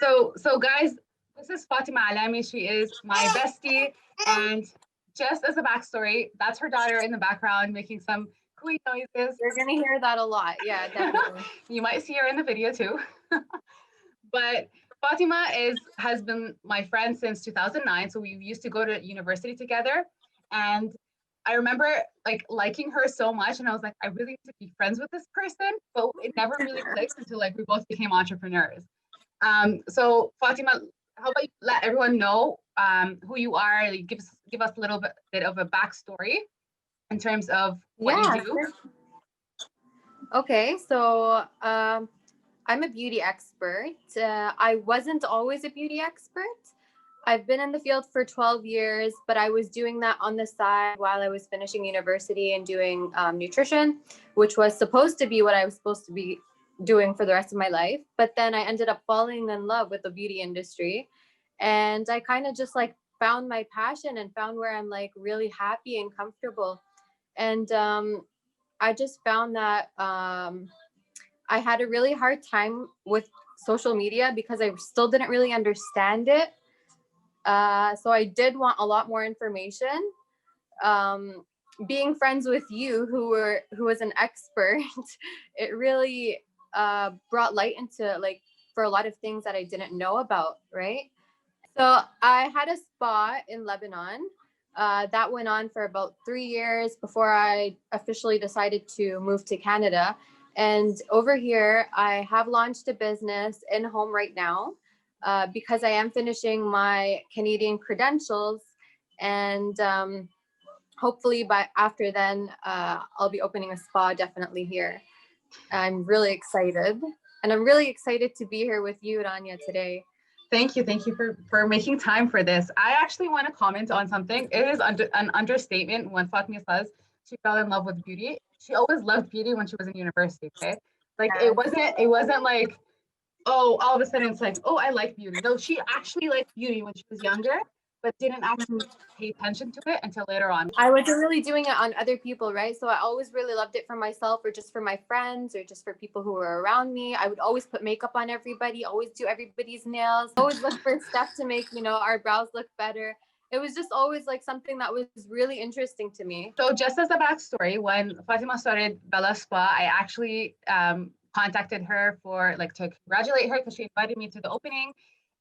So guys, this is Fatima Alami. She is my bestie. And just as a backstory, that's her daughter in the background making some cooey noises. You're gonna hear that a lot. Yeah, definitely. You might see her in the video too. But Fatima has been my friend since 2009. So we used to go to university together. And I remember like liking her so much. And I was like, I really need to be friends with this person. But it never really clicked until like we both became entrepreneurs. So Fatima, how about you let everyone know who you are? Like, give us a little bit of a backstory in terms of what you do. Sure. Okay, so I'm a beauty expert. I wasn't always a beauty expert. I've been in the field for 12 years, but I was doing that on the side while I was finishing university and doing nutrition, which was supposed to be what I was supposed to be doing for the rest of my life. But then I ended up falling in love with the beauty industry. And I kind of just like found my passion and found where I'm like really happy and comfortable. And I just found that I had a really hard time with social media because I still didn't really understand it. So I did want a lot more information. Being friends with you, who was an expert, it really brought light into like for a lot of things that I didn't know about, right? So I had a spa in Lebanon. That went on for about 3 years before I officially decided to move to Canada. And over here, I have launched a business in home right now because I am finishing my Canadian credentials. And hopefully after then, I'll be opening a spa definitely here. I'm really excited. And I'm really excited to be here with you, Rania, today. Thank you for making time for this. I actually want to comment on something. It is an understatement when Fatima says she fell in love with beauty. She always loved beauty when she was in university. Okay, like Yes. it wasn't like, oh, all of a sudden it's like, oh, I like beauty. No, she actually liked beauty when she was younger, but didn't actually pay attention to it until later on. I wasn't really doing it on other people, right? So I always really loved it for myself or just for my friends or just for people who were around me. I would always put makeup on everybody, always do everybody's nails, always look for stuff to make, our brows look better. It was just always like something that was really interesting to me. So just as a backstory, when Fatima started Bella Spa, I actually contacted her for like to congratulate her because she invited me to the opening.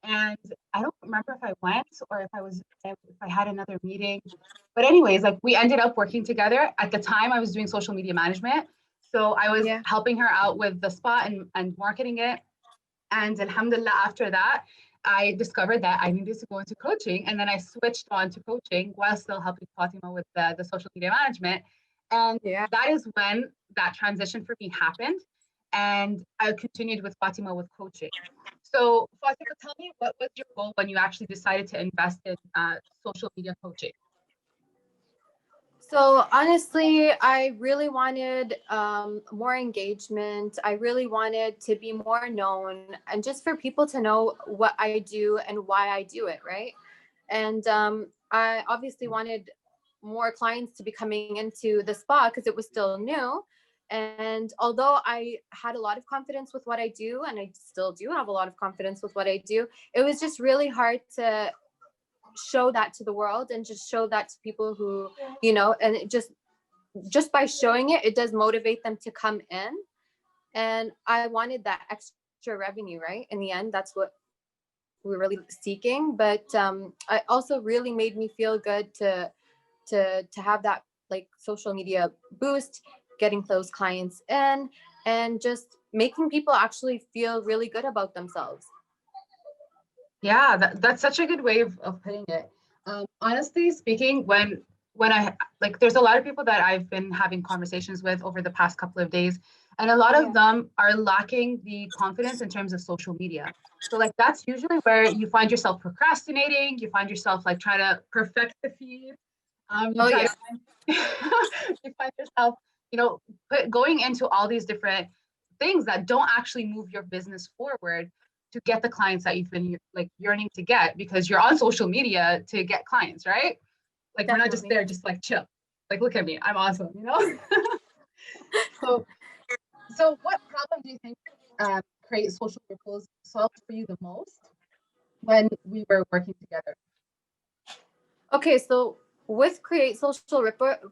And I don't remember if I went or if I had another meeting. But anyways, like we ended up working together. At the time, I was doing social media management. So I was helping her out with the spa and marketing it. And alhamdulillah, after that, I discovered that I needed to go into coaching. And then I switched on to coaching while still helping Fatima with the social media management. And that is when that transition for me happened. And I continued with Fatima with coaching. So Fatima, tell me, what was your goal when you actually decided to invest in social media coaching? So honestly, I really wanted more engagement. I really wanted to be more known and just for people to know what I do and why I do it, right? And I obviously wanted more clients to be coming into the spa because it was still new. And although I had a lot of confidence with what I do, and I still do have a lot of confidence with what I do, it was just really hard to show that to the world and just show that to people who, and it just by showing it, it does motivate them to come in. And I wanted that extra revenue, right? In the end, that's what we're really seeking. But it also really made me feel good to have that like social media boost, getting those clients in, and just making people actually feel really good about themselves. Yeah, that's such a good way of putting it. Honestly speaking, when I like, there's a lot of people that I've been having conversations with over the past couple of days, and a lot of them are lacking the confidence in terms of social media. So like that's usually where you find yourself procrastinating, you find yourself like trying to perfect the feed. You find yourself, going into all these different things that don't actually move your business forward to get the clients that you've been like yearning to get, because you're on social media to get clients, right? Like Definitely. We're not just there, just like chill. Like, look at me, I'm awesome, so what problem do you think Create Social Ripples solved for you the most when we were working together? Okay, so with Create Social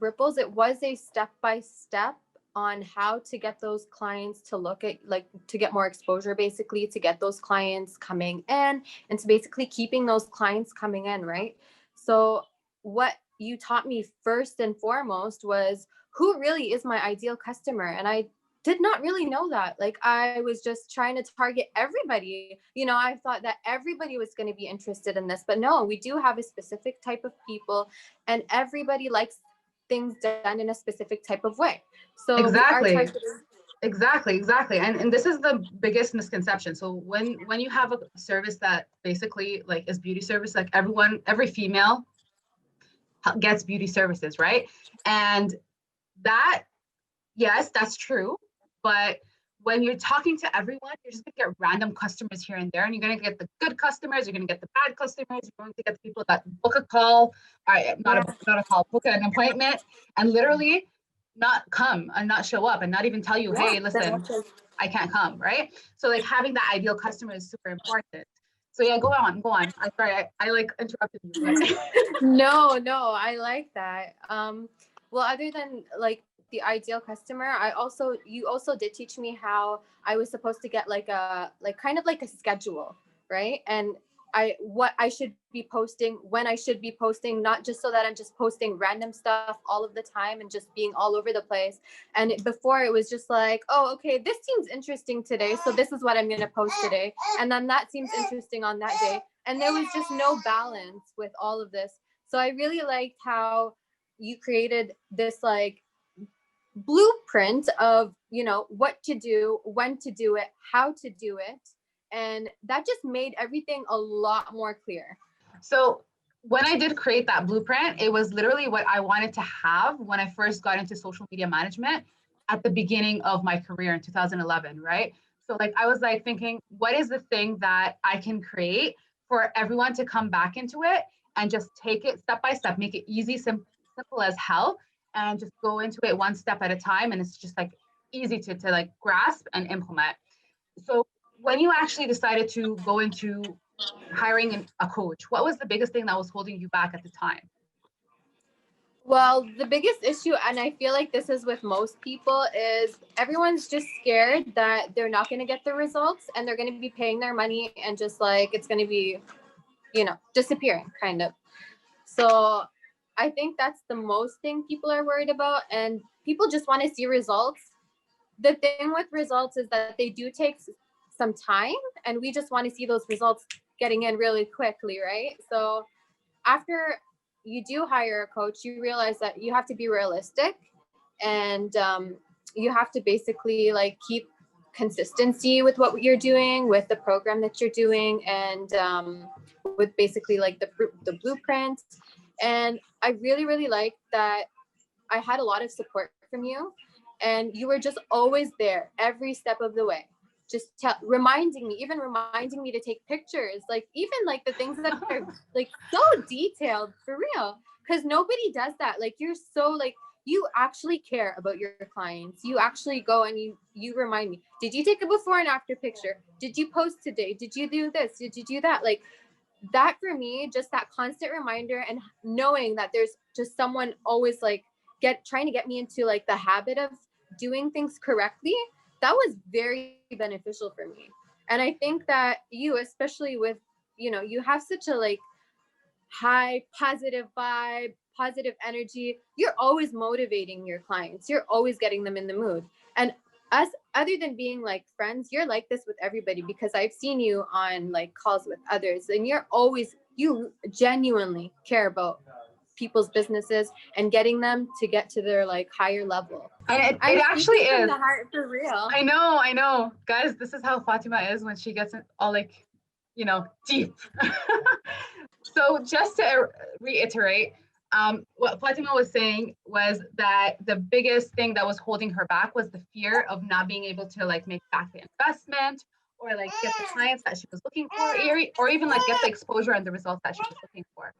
Ripples, it was a step-by-step on how to get those clients to look at, like, to get more exposure, basically, to get those clients coming in and to basically keeping those clients coming in, right? So what you taught me first and foremost was who really is my ideal customer. And I did not really know that. Like, I was just trying to target everybody. You know, I thought that everybody was going to be interested in this, but no, we do have a specific type of people, and everybody likes things done in a specific type of way. So we are Exactly. targeting. Exactly. And this is the biggest misconception. So when you have a service that basically like is beauty service, like every female gets beauty services, right? And that, yes, that's true. But when you're talking to everyone, you're just gonna get random customers here and there, and you're gonna get the good customers, you're gonna get the bad customers, you're going to get the people that book a call, or Yeah. not a call, book an appointment, and literally not come and not show up and not even tell you, hey, listen, I can't come, right? So like having that ideal customer is super important. So yeah, go on. I'm sorry, I like interrupted you, but No, I like that. Well, other than like the ideal customer, you also did teach me how I was supposed to get like a, like kind of like a schedule, right? And what I should be posting, when I should be posting, not just so that I'm just posting random stuff all of the time and just being all over the place. And before it was just like, oh, okay, this seems interesting today, so this is what I'm going to post today. And then that seems interesting on that day. And there was just no balance with all of this. So I really liked how you created this like blueprint of, you know, what to do, when to do it, how to do it. And that just made everything a lot more clear. so when I did create that blueprint, it was literally what I wanted to have when I first got into social media management at the beginning of my career in 2011, right? So like I was like thinking, what is the thing that I can create for everyone to come back into it and just take it step by step, make it easy, simple as hell, and just go into it one step at a time. And it's just like easy to like grasp and implement. So when you actually decided to go into hiring a coach, what was the biggest thing that was holding you back at the time? Well, the biggest issue, and I feel like this is with most people, is everyone's just scared that they're not going to get the results and they're going to be paying their money and just like it's going to be, you know, disappearing kind of. So I think that's the most thing people are worried about, and people just want to see results. The thing with results is that they do take some time, and we just want to see those results getting in really quickly, right? So after you do hire a coach, you realize that you have to be realistic, and you have to basically like keep consistency with what you're doing, with the program that you're doing, and with basically like the blueprint. And I really like that I had a lot of support from you, and you were just always there every step of the way, just reminding me to take pictures, like even like the things that are like so detailed, for real, because nobody does that. Like you're so like, you actually care about your clients. You actually go and you remind me, did you take a before and after picture? Did you post today? Did you do this? Did you do that? Like that for me, just that constant reminder, and knowing that there's just someone always like trying to get me into like the habit of doing things correctly, that was very beneficial for me. And I think that you, especially with, you know, you have such a like high positive vibe, positive energy, you're always motivating your clients, you're always getting them in the mood. And us, other than being like friends, you're like this with everybody, because I've seen you on like calls with others, and you genuinely care about people's businesses and getting them to get to their like higher level. And I'm it actually speaking from is. the heart, for real. I know. Guys, this is how Fatima is when she gets all like, deep. So just to reiterate, what Fatima was saying was that the biggest thing that was holding her back was the fear of not being able to like make back the investment, or like get the clients that she was looking for, or even like get the exposure and the results that she was looking for.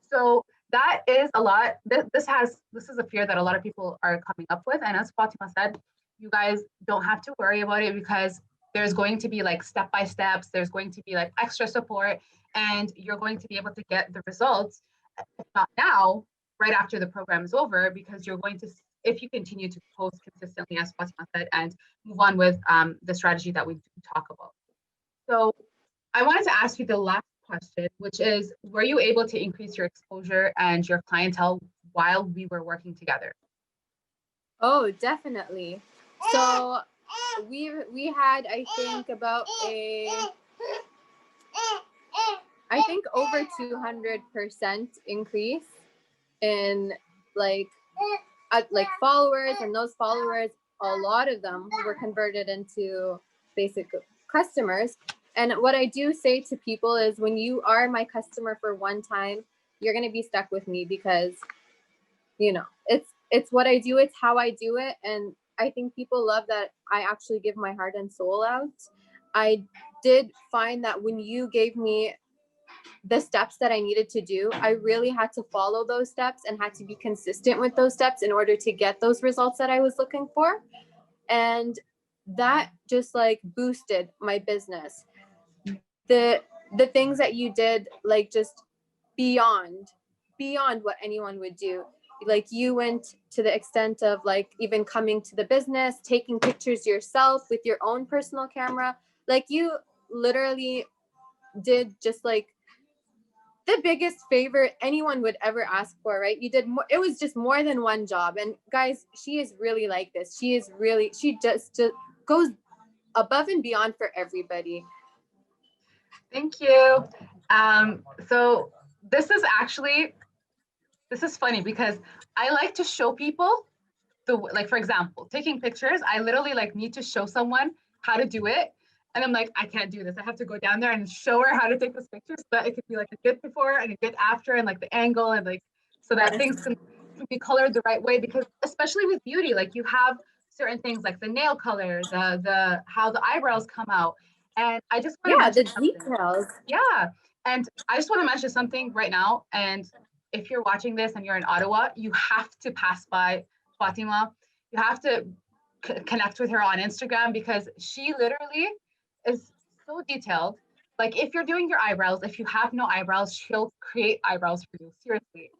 So that is a lot. This is a fear that a lot of people are coming up with. And as Fatima said, you guys don't have to worry about it, because there's going to be like step-by-steps, there's going to be like extra support, and you're going to be able to get the results, if not now, right after the program is over, because you're going to, if you continue to post consistently, as Fatima said, and move on with the strategy that we talk about. So I wanted to ask you the last question, which is, were you able to increase your exposure and your clientele while we were working together? Oh, definitely. So we had, I think, about I think over 200% increase in like followers, and those followers, a lot of them were converted into basic customers. And what I do say to people is, when you are my customer for one time, you're going to be stuck with me, because it's what I do, it's how I do it. And I think people love that I actually give my heart and soul out. I did find that when you gave me the steps that I needed to do, I really had to follow those steps and had to be consistent with those steps in order to get those results that I was looking for. And that just like boosted my business. The things that you did, like just beyond what anyone would do. Like you went to the extent of like even coming to the business, taking pictures yourself with your own personal camera. Like you literally did just like the biggest favor anyone would ever ask for, right? You did more, it was just more than one job. And guys, she is really like this. She just goes above and beyond for everybody. Thank you. So this is funny, because I like to show people like, for example, taking pictures. I literally like need to show someone how to do it. And I'm like, I can't do this. I have to go down there and show her how to take this picture, so that it could be like a good before and a good after, and like the angle, and like, so that things can be colored the right way. Because especially with beauty, like you have certain things like the nail color, the how the eyebrows come out. And I just want to the details. Yeah. And I just want to mention something right now. And if you're watching this and you're in Ottawa, you have to pass by Fatima. You have to connect with her on Instagram, because she literally is so detailed. Like if you're doing your eyebrows, if you have no eyebrows, she'll create eyebrows for you. Seriously.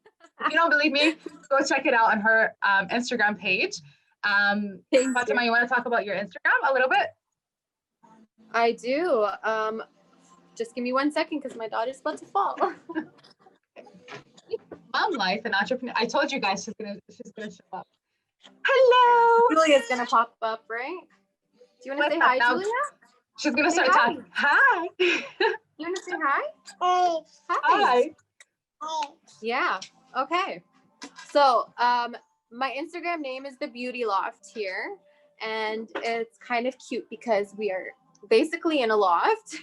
If you don't believe me, go check it out on her Instagram page. Fatima, you want to talk about your Instagram a little bit? I do. Just give me 1 second, because my daughter's about to fall. Mom life and entrepreneur. I told you guys she's gonna show up. Hello. Julia's gonna pop up, right? Do you want to say hi, now, Julia? She's gonna start talking. Hi. You want to say hi? Hi. Yeah. Okay. So, my Instagram name is The Beauty Loft here, and it's kind of cute because we are basically in a loft,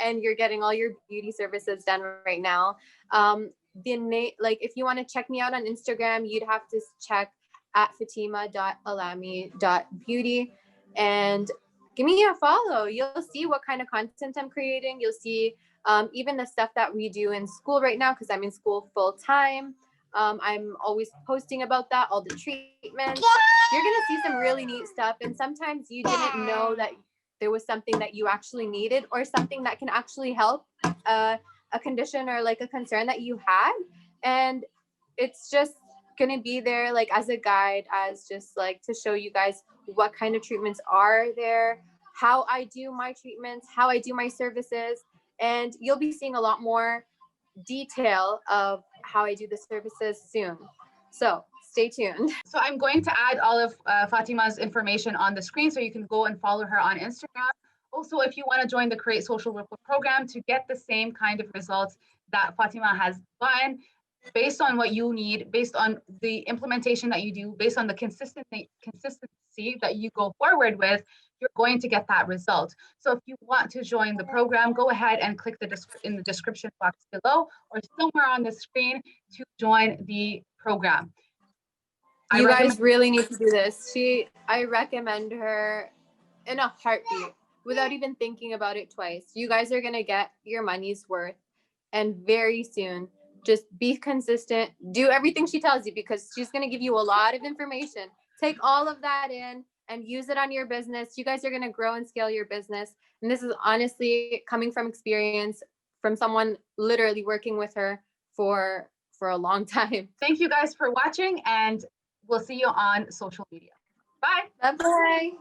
and you're getting all your beauty services done right now. Like if you want to check me out on Instagram, you'd have to check at fatima.alami.beauty and give me a follow. You'll see what kind of content I'm creating. You'll see even the stuff that we do in school right now, because I'm in school full time. I'm always posting about that, all the treatments. You're gonna see some really neat stuff, and sometimes you didn't know that there was something that you actually needed, or something that can actually help a condition or like a concern that you had. And it's just gonna be there like as a guide, as just like to show you guys what kind of treatments are there, how I do my treatments, how I do my services. And you'll be seeing a lot more detail of how I do the services soon. So stay tuned. So I'm going to add all of Fatima's information on the screen, so you can go and follow her on Instagram. Also, if you want to join the Create Social Ripple program to get the same kind of results that Fatima has done, based on what you need, based on the implementation that you do, based on the consistency that you go forward with, you're going to get that result. So if you want to join the program, go ahead and click in the description box below or somewhere on the screen to join the program. You guys really need to do this. I recommend her in a heartbeat without even thinking about it twice. You guys are going to get your money's worth, and very soon. Just be consistent, do everything she tells you, because she's going to give you a lot of information. Take all of that in, and use it on your business. You guys are going to grow and scale your business. And this is honestly coming from experience from someone literally working with her for a long time. Thank you guys for watching, and we'll see you on social media. Bye. Bye-bye.